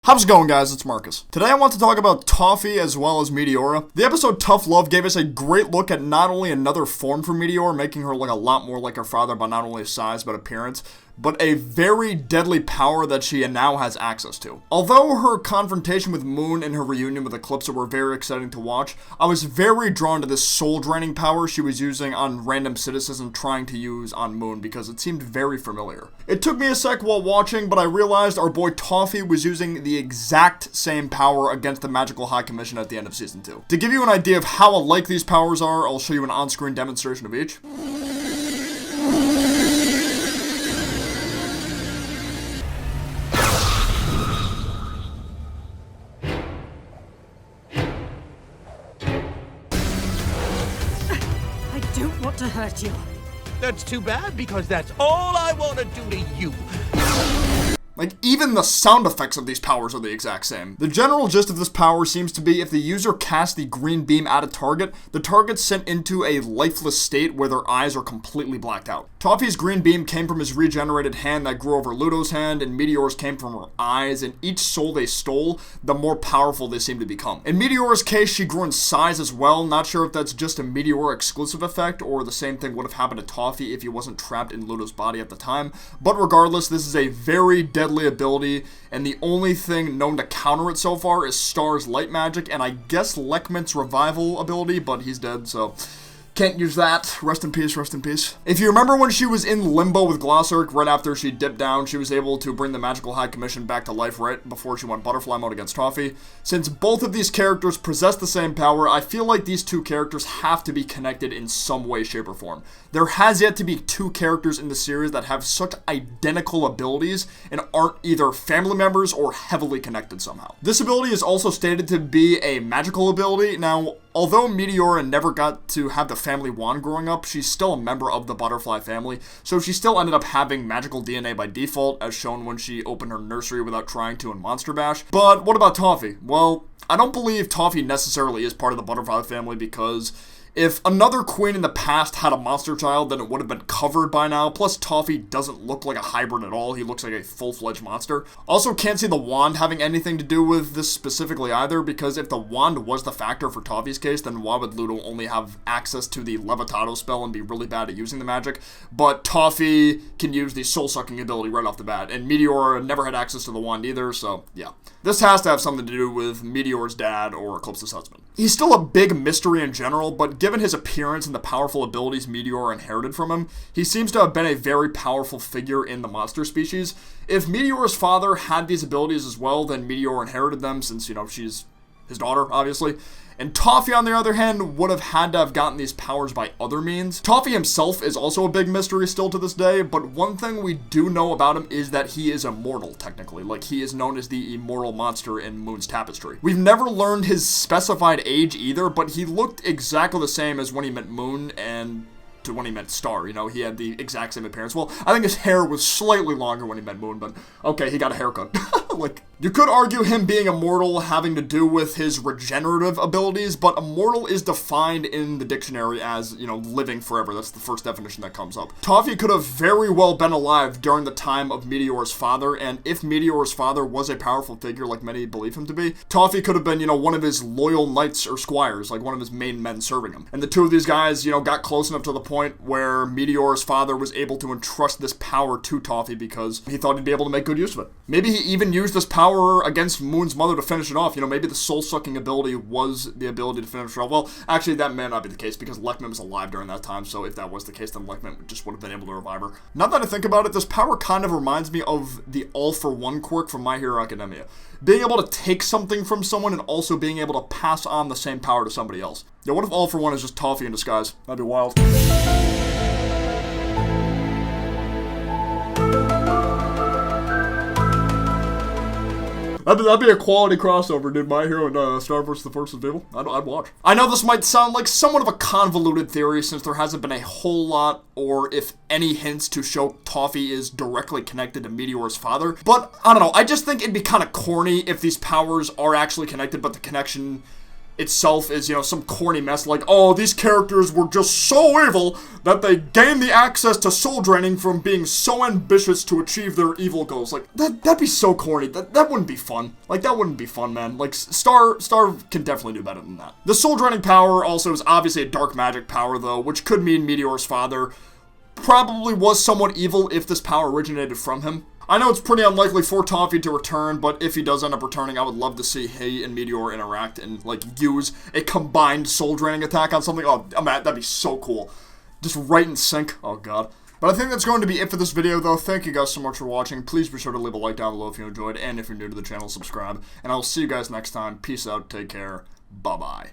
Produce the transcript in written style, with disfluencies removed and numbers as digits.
How's it going, guys? It's Marcus. Today I want to talk about Toffee as well as Meteora. The episode Tough Love gave us a great look at not only another form for Meteora, making her look a lot more like her father by not only size but appearance, but a very deadly power that she now has access to. Although her confrontation with Moon and her reunion with Eclipsa were very exciting to watch, I was very drawn to this soul-draining power she was using on random citizens and trying to use on Moon because it seemed very familiar. It took me a sec while watching, but I realized our boy Toffee was using the exact same power against the Magical High Commission at the end of Season 2. To give you an idea of how alike these powers are, I'll show you an on-screen demonstration of each. To hurt you. That's too bad, because that's all I want to do to you. Like, even the sound effects of these powers are the exact same. The general gist of this power seems to be if the user casts the green beam at a target, the target's sent into a lifeless state where their eyes are completely blacked out. Toffee's green beam came from his regenerated hand that grew over Ludo's hand, and Meteor's came from her eyes, and each soul they stole, the more powerful they seem to become. In Meteor's case, she grew in size as well. Not sure if that's just a Meteor exclusive effect, or the same thing would have happened to Toffee if he wasn't trapped in Ludo's body at the time, but regardless, this is a very deadly ability, and the only thing known to counter it so far is Star's light magic, and I guess Lekment's revival ability, but he's dead, so can't use that. Rest in peace, rest in peace. If you remember when she was in limbo with Glossurk, right after she dipped down, she was able to bring the Magical High Commission back to life right before she went butterfly mode against Toffee. Since both of these characters possess the same power, I feel like these two characters have to be connected in some way, shape, or form. There has yet to be two characters in the series that have such identical abilities and aren't either family members or heavily connected somehow. This ability is also stated to be a magical ability. Now, although Meteora never got to have the family wand growing up, she's still a member of the butterfly family, so she still ended up having magical DNA by default, as shown when she opened her nursery without trying to in Monster Bash. But what about Toffee? Well, I don't believe Toffee necessarily is part of the butterfly family, because if another queen in the past had a monster child, then it would have been covered by now. Plus, Toffee doesn't look like a hybrid at all. He looks like a full-fledged monster. Also, can't see the wand having anything to do with this specifically either, because if the wand was the factor for Toffee's case, then why would Ludo only have access to the Levitato spell and be really bad at using the magic? But Toffee can use the soul-sucking ability right off the bat, and Meteora never had access to the wand either, so yeah. This has to have something to do with Meteor's dad or Eclipsa's husband. He's still a big mystery in general, but given his appearance and the powerful abilities Meteora inherited from him, he seems to have been a very powerful figure in the monster species. If Meteora's father had these abilities as well, then Meteora inherited them since, she's his daughter, obviously. And Toffee, on the other hand, would have had to have gotten these powers by other means. Toffee himself is also a big mystery still to this day, but one thing we do know about him is that he is immortal, technically. Like, he is known as the immortal monster in Moon's Tapestry. We've never learned his specified age either, but he looked exactly the same as when he met Moon and to when he met Star, he had the exact same appearance. Well, I think his hair was slightly longer when he met Moon, but okay, he got a haircut. Like, you could argue him being immortal having to do with his regenerative abilities, but immortal is defined in the dictionary as, living forever. That's the first definition that comes up. Toffee could have very well been alive during the time of Meteora's father, and if Meteora's father was a powerful figure like many believe him to be, Toffee could have been, one of his loyal knights or squires, like one of his main men serving him. And the two of these guys, got close enough to the point where Meteora's father was able to entrust this power to Toffee because he thought he'd be able to make good use of it. Maybe he even used this power against Moon's mother to finish it off. Maybe the soul-sucking ability was the ability to finish it off. Well, actually, that may not be the case because Lekment was alive during that time, so if that was the case, then Lekment just would have been able to revive her. Now that I think about it, this power kind of reminds me of the All-for-One quirk from My Hero Academia. Being able to take something from someone and also being able to pass on the same power to somebody else. Yeah, what if All-for-One is just Toffee in disguise? That'd be wild. That'd be a quality crossover, dude. My Hero and Star vs. the Forces of Evil. I'd watch. I know this might sound like somewhat of a convoluted theory since there hasn't been a whole lot, or if any hints to show Toffee is directly connected to Meteora's father, but I don't know. I just think it'd be kind of corny if these powers are actually connected, but the connection itself is, you know, some corny mess like, oh, these characters were just so evil that they gained the access to soul draining from being so ambitious to achieve their evil goals. Like, that'd be so corny. That wouldn't be fun. Like, that wouldn't be fun, man. Like, Star can definitely do better than that. The soul draining power also is obviously a dark magic power, though, which could mean Meteor's father probably was somewhat evil if this power originated from him. I know it's pretty unlikely for Toffee to return, but if he does end up returning, I would love to see he and Meteor interact and, like, use a combined soul draining attack on something. Oh, man, that'd be so cool. Just right in sync. Oh, God. But I think that's going to be it for this video, though. Thank you guys so much for watching. Please be sure to leave a like down below if you enjoyed, and if you're new to the channel, subscribe. And I'll see you guys next time. Peace out. Take care. Bye-bye.